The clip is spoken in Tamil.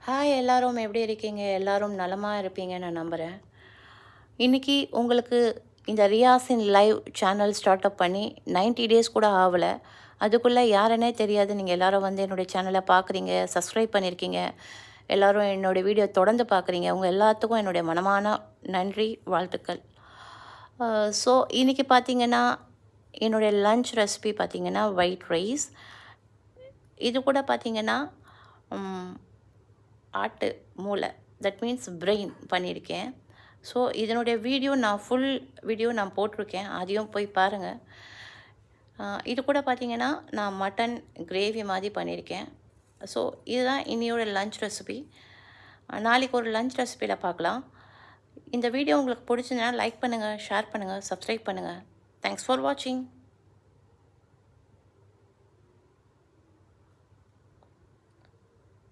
ஹாய் எல்லாரும் எப்படி இருக்கீங்க? எல்லாரும் நலமா இருப்பீங்கன்னு நான் நம்புறேன். இன்னைக்கு உங்களுக்கு இந்த ரியாஸின் லைவ் சேனல் ஸ்டார்ட் அப் பண்ணி 90 டேஸ் கூட ஆகல. அதுக்குள்ள யாருன்னே தெரியாது. நீங்க எல்லாரும் வந்து என்னுடைய சேனல பார்க்குறீங்க, சப்ஸ்கிரைப் பண்ணியிருக்கீங்க. எல்லாரும் என்னோட வீடியோ தொடர்ந்து பார்க்குறீங்க. உங்க எல்லாத்துக்கும் என்னுடைய மனமான நன்றி, வாழ்த்துக்கள். ஸோ இன்னைக்கு பார்த்தீங்கன்னா, என்னுடைய லஞ்ச் ரெசிபி பார்த்தீங்கன்னா, ஒயிட் ரைஸ். இது கூட பார்த்தீங்கன்னா, ம் ஆட்டு மூளை, தட் மீன்ஸ் பிரெயின் பண்ணியிருக்கேன். ஸோ இதனுடைய வீடியோ ஃபுல் வீடியோ நான் போட்டிருக்கேன், அதையும் போய் பாருங்கள். இது கூட பார்த்தீங்கன்னா நான் மட்டன் கிரேவி மாதிரி பண்ணியிருக்கேன். ஸோ இதுதான் இன்னையோட லஞ்ச் ரெசிபி. நாளைக்கு ஒரு லஞ்ச் ரெசிபியில் பார்க்கலாம். இந்த வீடியோ உங்களுக்கு பிடிச்சிருந்தா லைக் பண்ணுங்கள், ஷேர் பண்ணுங்கள், சப்ஸ்கிரைப் பண்ணுங்கள். தேங்க்ஸ் ஃபார் வாட்சிங்.